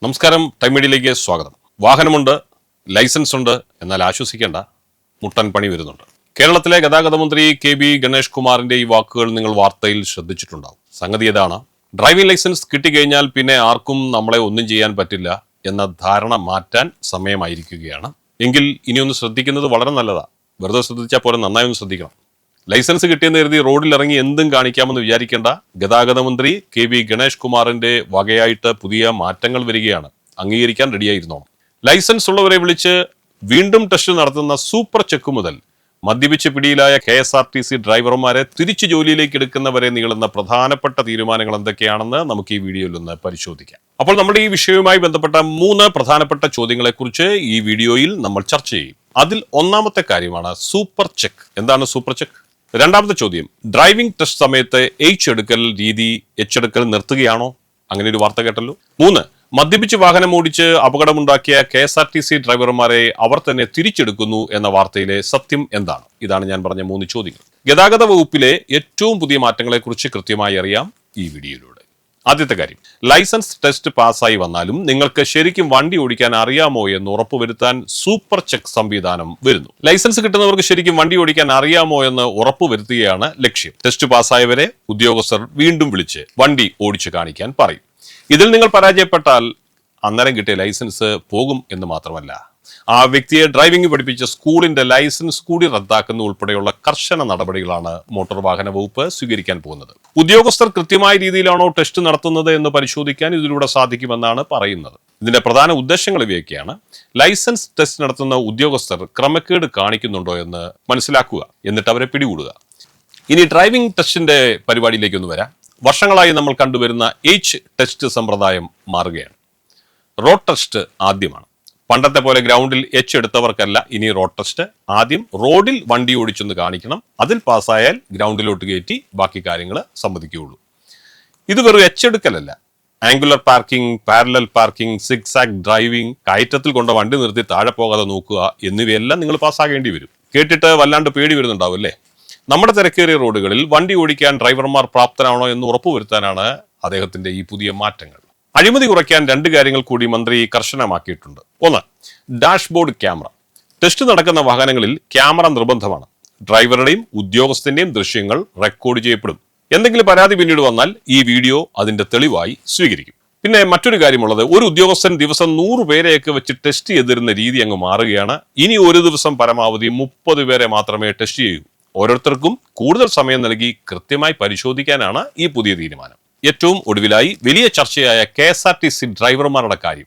നമസ്കാരം. ടൈം മീഡിയയിലേക്ക് സ്വാഗതം. വാഹനമുണ്ട്, ലൈസൻസ് ഉണ്ട്, എന്നാൽ ആശ്വസിക്കേണ്ട, മുട്ടൻ പണി വരുന്നുണ്ട്. കേരളത്തിലെ ഗതാഗത മന്ത്രി കെ.ബി. ഗണേഷ് കുമാറിന്റെ ഈ വാക്കുകൾ നിങ്ങൾ വാർത്തയിൽ ശ്രദ്ധിച്ചിട്ടുണ്ടാവും. സംഗതി ഇതാണ്: ഡ്രൈവിംഗ് ലൈസൻസ് കിട്ടിക്കഴിഞ്ഞാൽ പിന്നെ ആർക്കും നമ്മളെ ഒന്നും ചെയ്യാൻ പറ്റില്ല എന്ന ധാരണ മാറ്റാൻ സമയമായിരിക്കുകയാണ്. എങ്കിൽ ഇനിയൊന്ന് ശ്രദ്ധിക്കുന്നത് വളരെ നല്ലതാണ്. വെറുതെ ശ്രദ്ധിച്ചാൽ പോലെ നന്നായി ഒന്ന് ശ്രദ്ധിക്കണം. ലൈസൻസ് കിട്ടിയെന്ന് കരുതി റോഡിൽ ഇറങ്ങി എന്തും കാണിക്കാമെന്ന് വിചാരിക്കേണ്ട. ഗതാഗത മന്ത്രി കെ.ബി. ഗണേഷ് കുമാറിന്റെ വകയായിട്ട് പുതിയ മാറ്റങ്ങൾ വരികയാണ്. അംഗീകരിക്കാൻ റെഡിയായിരുന്നോ? ലൈസൻസ് ഉള്ളവരെ വിളിച്ച് വീണ്ടും ടെസ്റ്റ് നടത്തുന്ന സൂപ്പർ ചെക്ക് മുതൽ മദ്യപിച്ച് പിടിയിലായ KSRTC ഡ്രൈവർമാരെ തിരിച്ചു ജോലിയിലേക്ക് എടുക്കുന്നവരെ നീളുന്ന പ്രധാനപ്പെട്ട തീരുമാനങ്ങൾ എന്തൊക്കെയാണെന്ന് നമുക്ക് ഈ വീഡിയോയിൽ ഒന്ന് പരിശോധിക്കാം. അപ്പോൾ നമ്മുടെ ഈ വിഷയവുമായി ബന്ധപ്പെട്ട 3 പ്രധാനപ്പെട്ട ചോദ്യങ്ങളെക്കുറിച്ച് ഈ വീഡിയോയിൽ നമ്മൾ ചർച്ച ചെയ്യും. അതിൽ ഒന്നാമത്തെ കാര്യമാണ് സൂപ്പർ ചെക്ക്. എന്താണ് സൂപ്പർ ചെക്ക്? രണ്ടാമത്തെ ചോദ്യം, ഡ്രൈവിംഗ് ടെസ്റ്റ് സമയത്ത് എടുക്കൽ രീതി എടുക്കൽ നിർത്തുകയാണോ? അങ്ങനെ ഒരു വാർത്ത കേട്ടല്ലോ. 3, മദ്യപിച്ച് വാഹനം ഓടിച്ച് അപകടമുണ്ടാക്കിയ KSRTC ഡ്രൈവർമാരെ അവർ തന്നെ തിരിച്ചെടുക്കുന്നു എന്ന വാർത്തയിലെ സത്യം എന്താണ്? ഇതാണ് ഞാൻ പറഞ്ഞ 3 ചോദ്യങ്ങൾ. ഗതാഗത വകുപ്പിലെ ഏറ്റവും പുതിയ മാറ്റങ്ങളെക്കുറിച്ച് കൃത്യമായി അറിയാം ഈ വീഡിയോയിലൂടെ. ആദ്യത്തെ കാര്യം, ലൈസൻസ് ടെസ്റ്റ് പാസ്സായി വന്നാലും നിങ്ങൾക്ക് ശരിക്കും വണ്ടി ഓടിക്കാൻ അറിയാമോ എന്ന് ഉറപ്പുവരുത്താൻ സൂപ്പർ ചെക്ക് സംവിധാനം വരുന്നു. ലൈസൻസ് കിട്ടുന്നവർക്ക് ശരിക്കും വണ്ടി ഓടിക്കാൻ അറിയാമോ എന്ന് ഉറപ്പുവരുത്തുകയാണ് ലക്ഷ്യം. ടെസ്റ്റ് പാസ്സായവരെ ഉദ്യോഗസ്ഥർ വീണ്ടും വിളിച്ച് വണ്ടി ഓടിച്ചു കാണിക്കാൻ പറയും. ഇതിൽ നിങ്ങൾ പരാജയപ്പെട്ടാൽ അന്നേരം കിട്ടിയ ലൈസൻസ് പോകും എന്ന് മാത്രമല്ല, ആ വ്യക്തിയെ ഡ്രൈവിംഗ് പഠിപ്പിച്ച സ്കൂളിന്റെ ലൈസൻസ് കൂടി റദ്ദാക്കുന്ന ഉൾപ്പെടെയുള്ള കർശന നടപടികളാണ് മോട്ടോർ വാഹന വകുപ്പ് സ്വീകരിക്കാൻ പോകുന്നത്. ഉദ്യോഗസ്ഥർ കൃത്യമായ രീതിയിലാണോ ടെസ്റ്റ് നടത്തുന്നത് എന്ന് പരിശോധിക്കാൻ ഇതിലൂടെ സാധിക്കുമെന്നാണ് പറയുന്നത്. ഇതിന്റെ പ്രധാന ഉദ്ദേശങ്ങൾ ഇവയൊക്കെയാണ്: ലൈസൻസ് ടെസ്റ്റ് നടത്തുന്ന ഉദ്യോഗസ്ഥർ ക്രമക്കേട് കാണിക്കുന്നുണ്ടോ എന്ന് മനസ്സിലാക്കുക, എന്നിട്ട് അവരെ പിടികൂടുക. ഇനി ഡ്രൈവിംഗ് ടെസ്റ്റിന്റെ പരിപാടിയിലേക്കൊന്ന് വരാം. വർഷങ്ങളായി നമ്മൾ കണ്ടുവരുന്ന ടെസ്റ്റ് സമ്പ്രദായം മാറുകയാണ്. റോഡ് ടെസ്റ്റ് ആദ്യമാണ്. പണ്ടത്തെ പോലെ ഗ്രൗണ്ടിൽ എടുത്തവർക്കല്ല ഇനി റോഡ് ടെസ്റ്റ്. ആദ്യം റോഡിൽ വണ്ടി ഓടിച്ചൊന്ന് കാണിക്കണം. അതിൽ പാസ്സായാൽ ഗ്രൗണ്ടിലോട്ട് കയറ്റി ബാക്കി കാര്യങ്ങൾ സമ്മതിക്കുകയുള്ളൂ. ഇത് വെറും എടുക്കലല്ല. Angular parking, parallel parking, zigzag driving, കയറ്റത്തിൽ കൊണ്ട് വണ്ടി നിർത്തി താഴെ പോകാതെ നോക്കുക എന്നിവയെല്ലാം നിങ്ങൾ പാസ്സാകേണ്ടി വരും. കേട്ടിട്ട് വല്ലാണ്ട് പേടി വരുന്നുണ്ടാവും അല്ലേ? നമ്മുടെ തിരക്കേറിയ റോഡുകളിൽ വണ്ടി ഓടിക്കാൻ ഡ്രൈവർമാർ പ്രാപ്തരാണോ എന്ന് ഉറപ്പുവരുത്താനാണ് അദ്ദേഹത്തിന്റെ ഈ പുതിയ മാറ്റങ്ങൾ. അഴിമതി കുറയ്ക്കാൻ 2 കാര്യങ്ങൾ കൂടി മന്ത്രി കർശനമാക്കിയിട്ടുണ്ട്. 1, ഡാഷ്ബോർഡ് ക്യാമറ. ടെസ്റ്റ് നടക്കുന്ന വാഹനങ്ങളിൽ ക്യാമറ നിർബന്ധമാണ്. ഡ്രൈവറുടെയും ഉദ്യോഗസ്ഥന്റെയും ദൃശ്യങ്ങൾ റെക്കോർഡ് ചെയ്യപ്പെടും. എന്തെങ്കിലും പരാതി പിന്നീട് വന്നാൽ ഈ വീഡിയോ അതിന്റെ തെളിവായി സ്വീകരിക്കും. പിന്നെ മറ്റൊരു കാര്യമുള്ളത്, ഒരു ഉദ്യോഗസ്ഥൻ ദിവസം 100 പേരെയൊക്കെ വെച്ച് ടെസ്റ്റ് ചെയ്തിരുന്ന രീതി അങ്ങ് മാറുകയാണ്. ഇനി ഒരു ദിവസം പരമാവധി 30 പേരെ മാത്രമേ ടെസ്റ്റ് ചെയ്യൂ. ഓരോരുത്തർക്കും കൂടുതൽ സമയം നൽകി കൃത്യമായി പരിശോധിക്കാനാണ് ഈ പുതിയ തീരുമാനം. ഏറ്റവും ഒടുവിലായി വലിയ ചർച്ചയായ KSRTC ഡ്രൈവർമാരുടെ കാര്യം.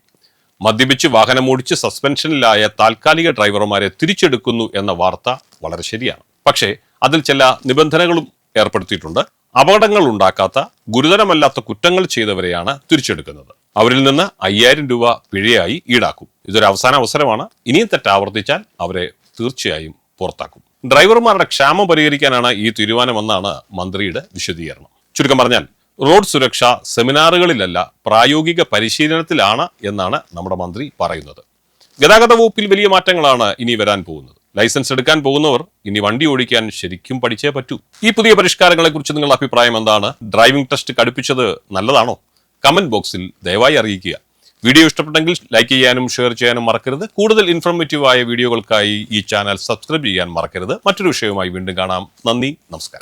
മദ്യപിച്ച് വാഹനമോടിച്ച് സസ്പെൻഷനിലായ താൽക്കാലിക ഡ്രൈവർമാരെ തിരിച്ചെടുക്കുന്നു എന്ന വാർത്ത വളരെ ശരിയാണ്. പക്ഷേ അതിൽ ചില നിബന്ധനകളും ഏർപ്പെടുത്തിയിട്ടുണ്ട്. അപകടങ്ങൾ ഉണ്ടാക്കാത്ത, ഗുരുതരമല്ലാത്ത കുറ്റങ്ങൾ ചെയ്തവരെയാണ് തിരിച്ചെടുക്കുന്നത്. അവരിൽ നിന്ന് 5000 രൂപ പിഴയായി ഈടാക്കും. ഇതൊരു അവസാന അവസരമാണ്. ഇനിയും തെറ്റാവർത്തിച്ചാൽ അവരെ തീർച്ചയായും പുറത്താക്കും. ഡ്രൈവർമാരുടെ ക്ഷാമം പരിഹരിക്കാനാണ് ഈ തീരുമാനമെന്നാണ് മന്ത്രിയുടെ വിശദീകരണം. ചുരുക്കം പറഞ്ഞാൽ, റോഡ് സുരക്ഷ സെമിനാറുകളിലല്ല പ്രായോഗിക പരിശീലനത്തിലാണ് എന്നാണ് നമ്മുടെ മന്ത്രി പറയുന്നത്. ഗതാഗത വകുപ്പിൽ വലിയ മാറ്റങ്ങളാണ് ഇനി വരാൻ പോകുന്നത്. ലൈസൻസ് എടുക്കാൻ പോകുന്നവർ ഇനി വണ്ടി ഓടിക്കാൻ ശരിക്കും പഠിച്ചേ പറ്റൂ. ഈ പുതിയ പരിഷ്കാരങ്ങളെ കുറിച്ച് നിങ്ങളുടെ അഭിപ്രായം എന്താണ്? ഡ്രൈവിംഗ് ടെസ്റ്റ് കടുപ്പിച്ചത് നല്ലതാണോ? കമന്റ് ബോക്സിൽ ദയവായി അറിയിക്കുക. വീഡിയോ ഇഷ്ടപ്പെട്ടെങ്കിൽ ലൈക്ക് ചെയ്യാനും ഷെയർ ചെയ്യാനും മറക്കരുത്. കൂടുതൽ ഇൻഫോർമേറ്റീവായ വീഡിയോകൾക്കായി ഈ ചാനൽ സബ്സ്ക്രൈബ് ചെയ്യാൻ മറക്കരുത്. മറ്റൊരു വിഷയവുമായി വീണ്ടും കാണാം. നന്ദി, നമസ്കാരം.